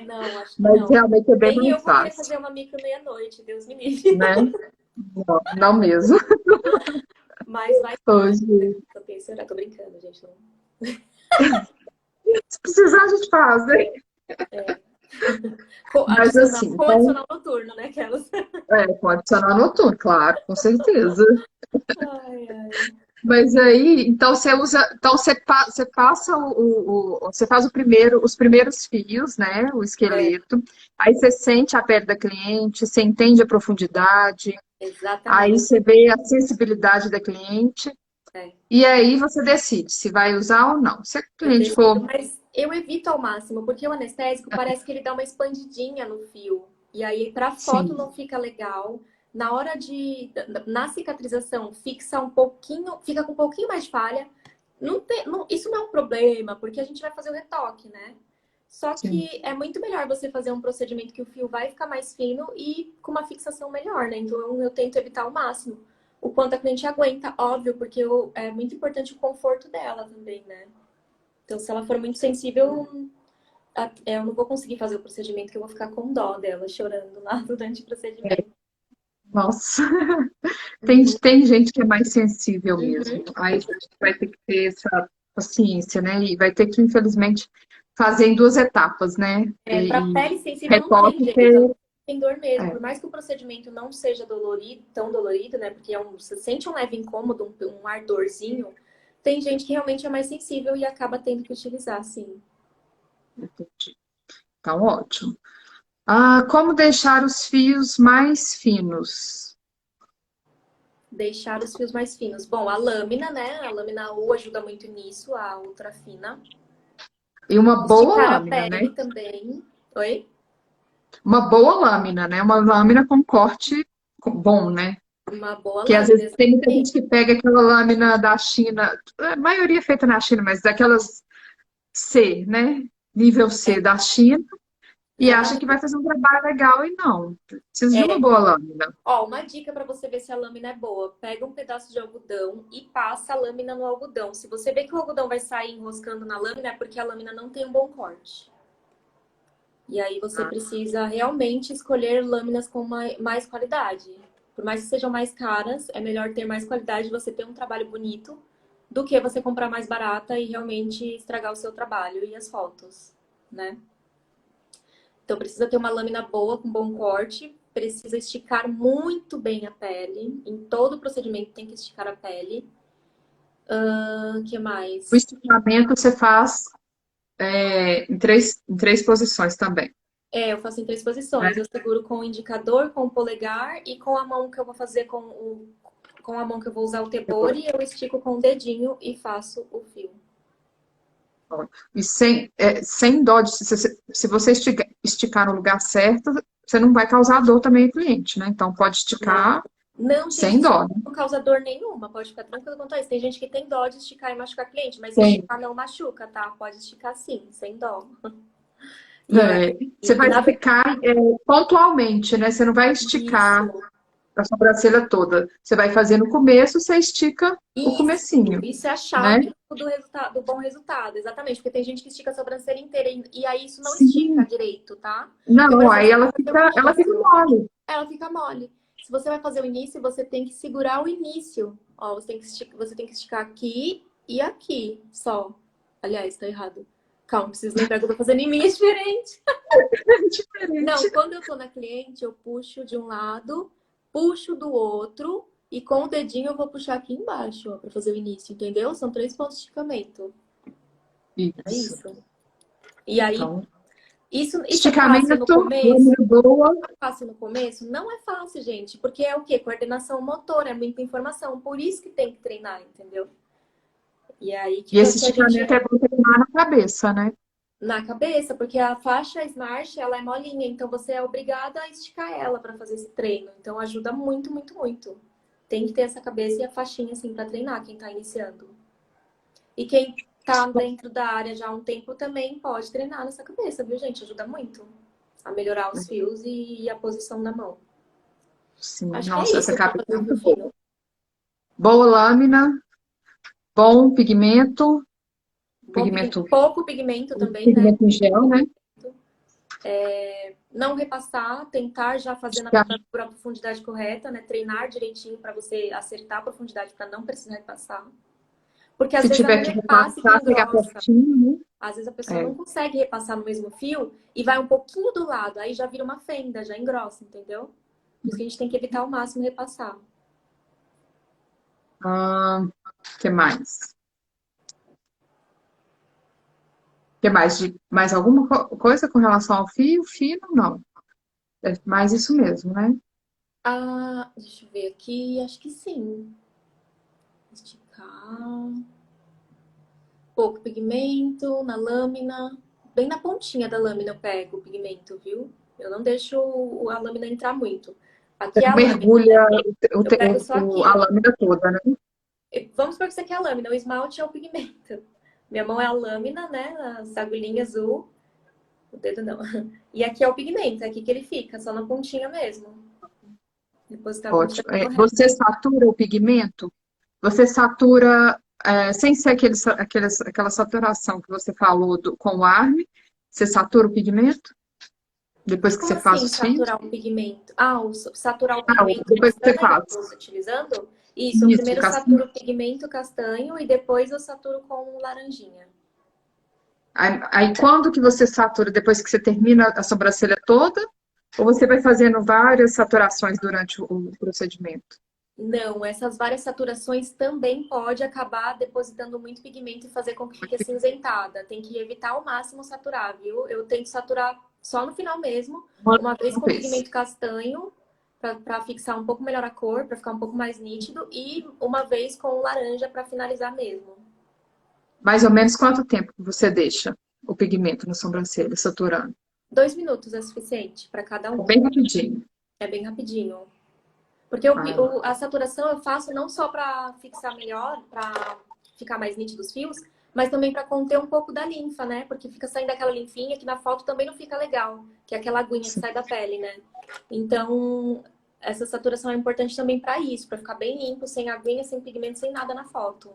Não, acho que Mas não. realmente é bem Nem eu mais vou querer fácil, fazer uma micro meia-noite, Deus me livre. né? Não, não mesmo. Mas vai Hoje, eu tenho horário. Tô brincando, gente. Não. se precisar, a gente faz, né? É. Mas assim, Com então, adicional noturno, né? Aquelas. com adicional noturno, claro, com certeza. Ai, ai. Mas aí, então você usa, então você passa você faz os primeiros fios, né? O É, esqueleto. Aí você sente a pele da cliente, você entende a profundidade, aí exatamente. você vê a sensibilidade da cliente, É. e aí você decide se vai usar ou não. Se a Eu cliente decido, for, mas eu evito ao máximo, porque o anestésico parece que ele dá uma expandidinha no fio. E aí, pra foto, sim, não fica legal. Na hora na cicatrização, fixa um pouquinho, fica com um pouquinho mais de falha. Isso não é um problema, porque a gente vai fazer o retoque, né? Só sim. que é muito melhor você fazer um procedimento que o fio vai ficar mais fino e com uma fixação melhor, né? Então eu tento evitar ao máximo o quanto a cliente aguenta, óbvio, porque é muito importante o conforto dela também, né? Então, se ela for muito sensível, eu não vou conseguir fazer o procedimento, que eu vou ficar com dó dela, chorando lá durante o procedimento. Nossa, tem gente que é mais sensível mesmo. Uhum. Aí a gente vai ter que ter essa paciência, né? E vai ter que, infelizmente, fazer em duas etapas, né? Para E pele sensível não tem retoque jeito, ter. tem dor mesmo. É, Por mais que o procedimento não seja dolorido, tão dolorido, né? Porque você sente um leve incômodo, um ardorzinho. Tem gente que realmente é mais sensível e acaba tendo que utilizar, sim. entendi. Então, ótimo. Como deixar os fios mais finos? Deixar os fios mais finos. Bom, a lâmina, né? A lâmina U ajuda muito nisso, a ultra fina. E uma boa Esticar a lâmina, né? pele também. Oi? Uma boa lâmina, né? Uma lâmina com corte bom, né? Uma boa Que às lâmina, vezes tem muita exatamente. gente que pega aquela lâmina da China, a maioria é feita na China, mas daquelas C, né? Nível C da China, e acha que vai Exatamente. fazer um trabalho legal e não. Precisa de uma É. boa lâmina. Ó, uma dica para você ver se a lâmina é boa. Pega um pedaço de algodão e passa a lâmina no algodão. Se você vê que o algodão vai sair enroscando na lâmina, é porque a lâmina não tem um bom corte. E aí você precisa realmente escolher lâminas com mais qualidade. Por mais que sejam mais caras, é melhor ter mais qualidade, você ter um trabalho bonito, do que você comprar mais barata e realmente estragar o seu trabalho e as fotos, né? Então precisa ter uma lâmina boa, com bom corte, precisa esticar muito bem a pele. Em todo o procedimento tem que esticar a pele. O que O mais? esticamento você faz em três posições também, É, eu faço em três né? posições. Eu seguro com o indicador, com o polegar e com a mão que eu vou fazer com a mão que eu vou usar o tebore, eu estico com o dedinho e faço o fio. E sem dó, se você esticar no lugar certo, você não vai causar dor também ao cliente, né? Então pode Não, esticar não tem sem gente que dó, né? não causa dor nenhuma, pode ficar tranquilo quanto a isso. Tem gente que tem dó de esticar e machucar cliente, mas Sim. esticar não machuca, tá? Pode esticar sim, sem dó. E, É, você e vai na esticar pontualmente, né? Você não vai isso, esticar a sobrancelha toda. Você vai fazer no começo, você estica o isso, comecinho, isso é a né? chave do resultado, do bom resultado, exatamente, porque tem gente que estica a sobrancelha inteira e aí isso não estica Sim. direito, tá? Porque, por Não, exemplo, aí você vai fazer o ela fica início, mole. ela fica mole. Se você vai fazer o início, você tem que segurar o início. Ó, você tem que esticar aqui e aqui só. Aliás, tá errado. Calma, preciso lembrar que eu tô fazendo em mim é diferente. É Não, diferente. quando eu tô na cliente, eu puxo de um lado, puxo do outro e com o dedinho eu vou puxar aqui embaixo, ó, pra fazer o início, entendeu? São 3 pontos de esticamento. É Isso. isso. E aí, Então, isso é fácil no esticamento, começo? lâmina boa. É fácil no começo? Não é fácil, gente, porque é o quê? Coordenação motora, é muita informação. Por isso que tem que treinar, entendeu? E aí E esse que a gente esticamento é bom treinar na cabeça, né? na cabeça, porque a faixa Smart, ela é molinha, então você é obrigada a esticar ela para fazer esse treino. Então ajuda muito, muito, muito. Tem que ter essa cabeça e a faixinha assim para treinar quem tá iniciando. E quem tá dentro da área já há um tempo também pode treinar nessa cabeça, viu, gente? Ajuda muito a melhorar os fios e a posição da mão. Sim, Acho que é nossa, essa isso para capa é fazer o fio muito fino. boa. Boa lâmina, bom pigmento, Bom pigmento, pouco pigmento também, né? pigmento em gel, né? Não repassar, tentar já fazer Esticar. para a profundidade correta, né? Treinar direitinho para você acertar a profundidade para não precisar repassar. Porque às Se vezes é tiver no que repasse que repassar, pegar engrossa. pertinho, Às vezes a pessoa né? não consegue repassar no mesmo fio e vai um pouquinho do lado, aí já vira uma fenda, já engrossa, entendeu? Por isso que a gente tem que evitar ao máximo repassar. Que mais? Que mais? Mais alguma coisa com relação ao fio? Fino, não. É mais isso mesmo, né? Ah, deixa eu ver aqui, acho que sim. Esticar. Pouco pigmento na lâmina. Bem na pontinha da lâmina eu pego o pigmento, viu? Eu não deixo a lâmina entrar muito. Aqui Você é a não lâmina. mergulha Eu pego só a aqui, ó. lâmina toda, né? Vamos supor que isso aqui é a lâmina, o esmalte é o pigmento. Minha mão é a lâmina, né? As agulhinhas azul. O dedo não. E aqui é o pigmento, é aqui que ele fica, só na pontinha mesmo. Depositar a Ótimo. quantidade Você correta. satura o pigmento? Você satura, sem ser aquela saturação que você falou com o arme, você satura o pigmento depois que Como você faz assim, os fios? saturar o pigmento? Ah, saturar o Ah, pigmento depois que você castanho faz. que eu estou utilizando? Isso, eu Isso, primeiro saturo o pigmento castanho e depois eu saturo com laranjinha. aí quando que você satura? Depois que você termina a sobrancelha toda? Ou você vai fazendo várias saturações durante o procedimento? Não, essas várias saturações também pode acabar depositando muito pigmento e fazer com que fique acinzentada. Tem que evitar ao máximo saturar, viu? Eu tento saturar só no final mesmo, uma vez Uma com vez. pigmento castanho, para fixar um pouco melhor a cor, para ficar um pouco mais nítido, e uma vez com o laranja para finalizar mesmo. Mais ou menos quanto tempo você deixa o pigmento na sobrancelha saturando? 2 minutos é suficiente para cada É um. bem rapidinho. É bem rapidinho. Porque Ah, a saturação eu faço não só para fixar melhor, para ficar mais nítido os fios, mas também para conter um pouco da linfa, né? Porque fica saindo aquela linfinha que na foto também não fica legal, que é aquela aguinha que sim. sai da pele, né? Então, essa saturação é importante também para isso, para ficar bem limpo, sem aguinha, sem pigmento, sem nada na foto.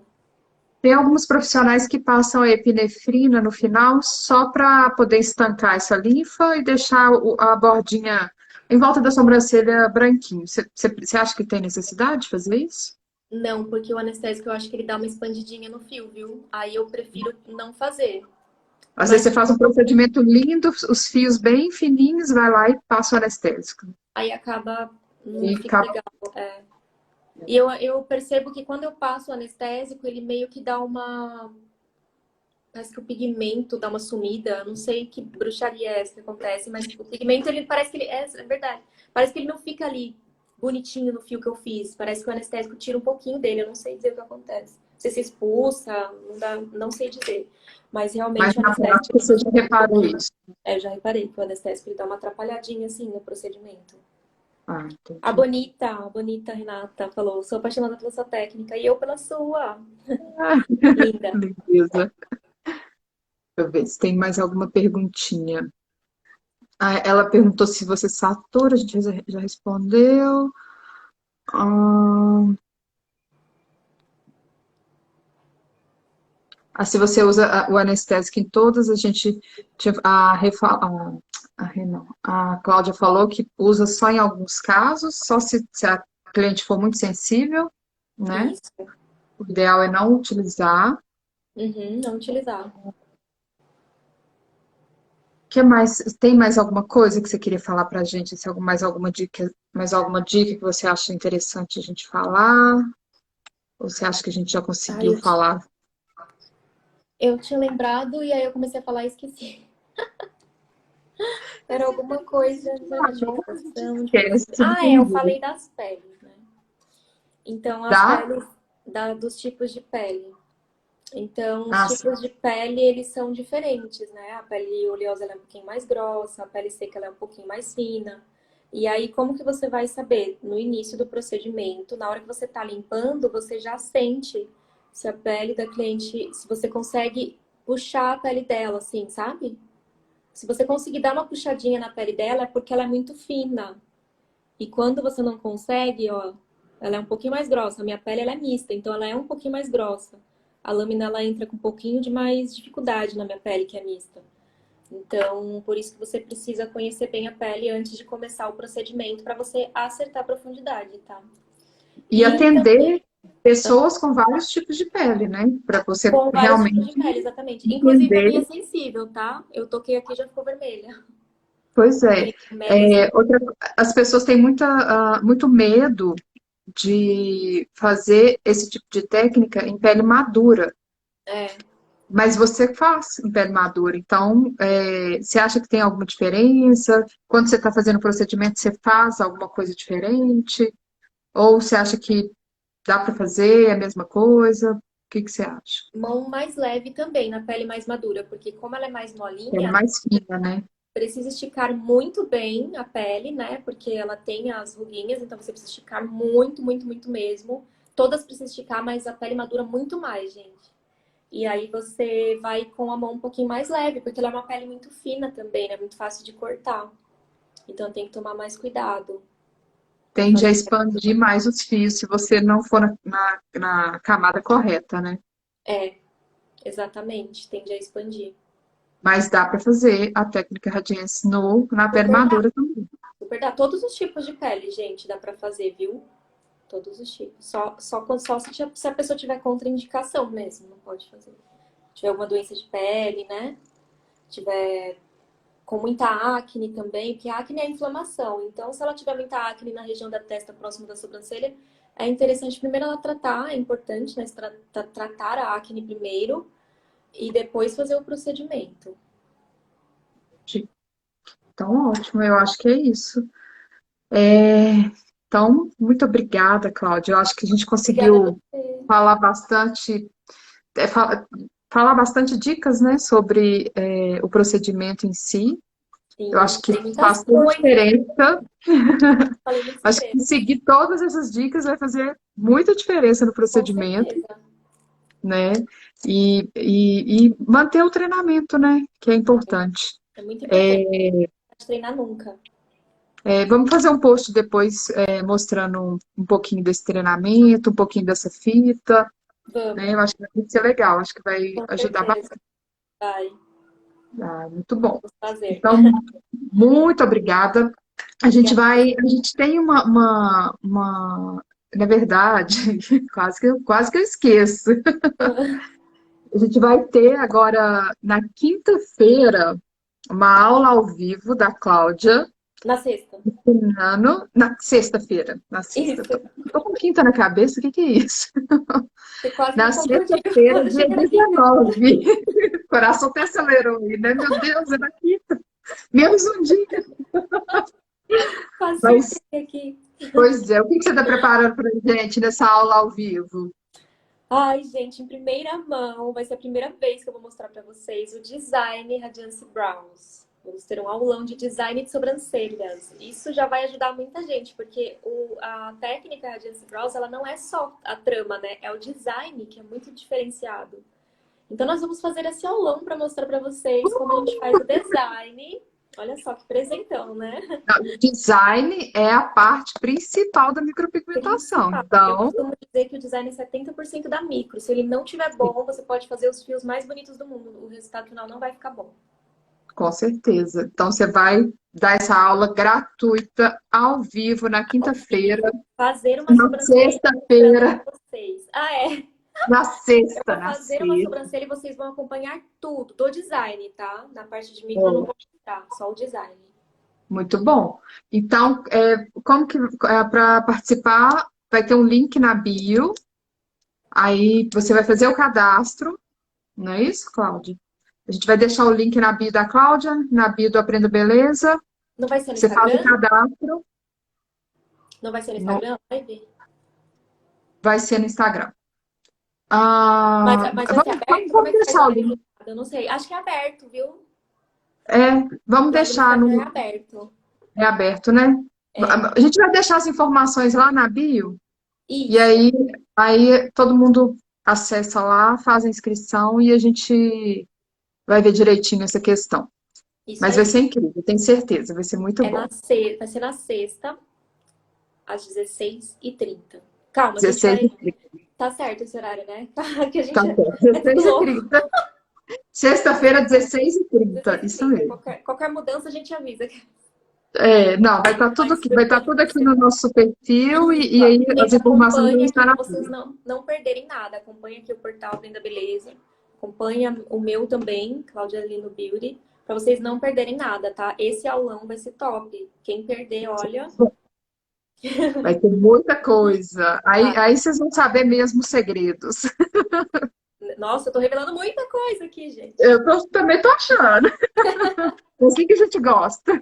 Tem alguns profissionais que passam a epinefrina no final só para poder estancar essa linfa e deixar a bordinha em volta da sobrancelha branquinho. Você acha que tem necessidade de fazer isso? Não, porque o anestésico eu acho que ele dá uma expandidinha no fio, viu? Aí eu prefiro não fazer. Às vezes Mas você faz um procedimento lindo, os fios bem fininhos, vai lá e passa o anestésico. aí acaba, não E fica acaba. legal. É. E eu percebo que quando eu passo o anestésico, ele meio que dá uma. Parece que o pigmento dá uma sumida. Não sei que bruxaria é essa que acontece, mas o pigmento, ele parece que ele. É verdade. Parece que ele não fica ali bonitinho no fio que eu fiz. Parece que o anestésico tira um pouquinho dele. Eu não sei dizer o que acontece. Não sei se expulsa, não, dá, não sei dizer. Mas Mas realmente o na anestésico prática ele você dá já uma reparou atrapalhadinha. isso. É, eu já reparei que o anestésico ele dá uma atrapalhadinha assim no procedimento. Ah, entendi. A bonita Renata falou: sou apaixonada pela sua técnica e eu pela sua. Ah, Linda. beleza. Deixa eu ver se tem mais alguma perguntinha. Ah, ela perguntou se você satura, a gente já respondeu. Se você usa o anestésico em todas, a gente a Cláudia falou que usa só em alguns casos, só se a cliente for muito sensível, né? Isso. O ideal é não utilizar. Uhum, não utilizar. Que mais? Tem mais alguma coisa que você queria falar pra gente? Se mais alguma dica que você acha interessante a gente falar? Ou você acha que a gente já Ai, conseguiu falar? eu tinha lembrado e aí eu comecei a falar e esqueci. Era alguma coisa de fixação, de Quer procedimento. se Ah, é, eu entender. falei das peles, né? Então, as Dá? peles dos tipos de pele. Então, os Ah, sim. tipos de pele, eles são diferentes, né? A pele oleosa ela é um pouquinho mais grossa, a pele seca ela é um pouquinho mais fina. E aí, como que você vai saber? No início do procedimento, na hora que você tá limpando, você já sente se a pele da cliente, se você consegue puxar a pele dela, assim, sabe? Se você conseguir dar uma puxadinha na pele dela, é porque ela é muito fina. E quando você não consegue, ó, ela é um pouquinho mais grossa. A minha pele ela é mista, então ela é um pouquinho mais grossa. A lâmina ela entra com um pouquinho de mais dificuldade na minha pele, que é mista. Então, por isso que você precisa conhecer bem a pele antes de começar o procedimento para você acertar a profundidade, tá? E E também atender pessoas com vários tipos de pele, né? Para você com vários tipos de realmente pele, exatamente. Inclusive a minha é entender. sensível, tá? Eu toquei aqui e já ficou vermelha. Pois é. Tem mega As pessoas têm muito medo de fazer esse tipo de técnica em pele madura. é, Mas você faz em pele madura, então você acha que tem alguma diferença? Quando você está fazendo o procedimento, você faz alguma coisa diferente? Ou você acha que dá para fazer a mesma coisa? O que que você acha? mão mais leve também na pele mais madura, porque como ela é mais Pele molinha, mais fina, né? precisa esticar muito bem a pele, né? Porque ela tem as ruguinhas, então você precisa esticar muito, muito, muito mesmo. Todas precisam esticar, mas a pele madura muito mais, gente. E aí você vai com a mão um pouquinho mais leve, porque ela é uma pele muito fina também, né? Muito fácil de cortar. Então tem que tomar mais cuidado para Tende a fazer. expandir mais os fios se você não for na camada correta, né? É, exatamente, tende a expandir. Mas dá para fazer a técnica Radiance na pele Super dá, madura também. super dá. Todos os tipos de pele, gente, dá pra fazer, viu? Todos os tipos. Só se a pessoa tiver contraindicação mesmo, não pode fazer. Tiver alguma doença de pele, né? Tiver com muita acne também, porque a acne é inflamação. Então, se ela tiver muita acne na região da testa, próximo da sobrancelha, é interessante primeiro ela tratar, é importante, né? Tratar a acne primeiro e depois fazer o procedimento. Então, ótimo, eu acho que é isso. É, então, muito obrigada, Cláudia. Eu acho que a gente Obrigada a conseguiu você. falar bastante, é, fa- falar bastante dicas, né, sobre o procedimento em si. Eu Sim, acho que tem muitas faz toda a coisas. diferença. Falei muito Acho que segredo. seguir todas essas dicas vai fazer muita diferença no Com procedimento, certeza. né? E manter o treinamento, né? Que é importante. É muito importante. Não pode treinar nunca. Vamos fazer um post depois mostrando um pouquinho desse treinamento, um pouquinho dessa fita, né? Vamos, Eu acho que vai ser legal, acho que vai com ajudar certeza. bastante. Vai. Ah, muito bom. Vamos fazer. Então, muito obrigada. Obrigada. A gente tem na verdade, quase que eu esqueço. A gente vai ter agora, na quinta-feira, uma aula ao vivo da Cláudia, Na sexta. ensinando, na sexta-feira, na sexta. Isso. Tô com quinta na cabeça, o que é isso? Você quase Na me confundiu. sexta-feira, Eu achei dia que era quinta. 19. O coração até acelerou aí, né? Meu Deus, é na quinta. Menos um dia. Quase Mas, surtei aqui. pois é, o que que você está preparando para a gente nessa aula ao vivo? Ai, gente, em primeira mão, vai ser a primeira vez que eu vou mostrar para vocês o design Radiance Brows. Vamos ter um aulão de design de sobrancelhas. Isso já vai ajudar muita gente, porque a técnica Radiance Brows, ela não é só a trama, né? É o design que é muito diferenciado. Então, nós vamos fazer esse aulão para mostrar para vocês como a gente faz o design. Olha só que presentão, né? O design é a parte principal da micropigmentação. Principal. Eu Então, costumo dizer que o design é 70% da micro. Se ele não tiver bom, você pode fazer os fios mais bonitos do mundo. O resultado final não vai ficar bom. com certeza. Então, você vai dar essa aula gratuita ao vivo na Ao vivo. quinta-feira, Fazer uma na sobrancelha mostrando sexta-feira, para vocês. Ah, é? na Eu sexta, vou na fazer uma sexta. sobrancelha e vocês vão acompanhar tudo do design, tá? Na parte de micro eu não vou mostrar, só o design. Muito bom. Então, como que para participar, vai ter um link na bio. Aí você vai fazer o cadastro, não é isso, Cláudia? A gente vai deixar o link na bio da Cláudia, na bio do Aprenda Beleza. Não vai ser no Você faz o Instagram? cadastro, Não vai ser no no- Instagram? Vai ver. vai ser no Instagram. Mas, Ah, mas vai ser aberto? Como vamos é que faz o deixar o link. aprendizado? Eu não sei. Acho que é aberto, viu? Vamos Lá no deixar Instagram é no aberto. aberto, né? É. A gente vai deixar as informações lá na bio. E Isso. aí todo mundo acessa lá, faz a inscrição e a gente vai ver direitinho essa questão. Isso Mas vai aí. ser incrível, tenho certeza, vai ser muito É bom. vai ser na sexta, às 16h30. Calma, a gente 16 vai. e 30. Tá certo esse horário, né? Que a Tá gente certo. é tudo 16 e louco. 30. Sexta-feira, 16 e 30. Isso 16h30. mesmo. Qualquer mudança a gente avisa. Não, vai estar tudo Mas aqui, vai estar tudo aqui no organiza. nosso perfil e Isso. aí as Gente, informações vão acompanha estar aqui para na vocês bio. não perderem nada. Acompanha aqui o portal Aprenda Beleza. Acompanha o meu também, Cláudia Lino Beauty, para vocês não perderem nada, tá? Esse aulão vai ser top. Quem perder, olha. Vai ter muita coisa. Vai. Aí vocês vão saber mesmo os segredos. Nossa, eu tô revelando muita coisa aqui, gente. Também tô achando. É assim que a gente gosta.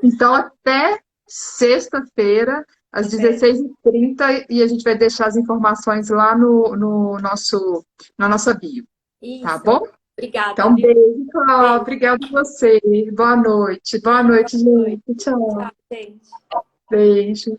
Então, até sexta-feira, às Até. 16h30, e a gente vai deixar as informações lá na nossa bio, tá Isso. bom? Obrigada, Então, viu? beijo, Cláudia. Beijo. Obrigada a você. Boa noite. Boa Boa noite, gente. noite. Tchau. Tchau, gente. Beijo.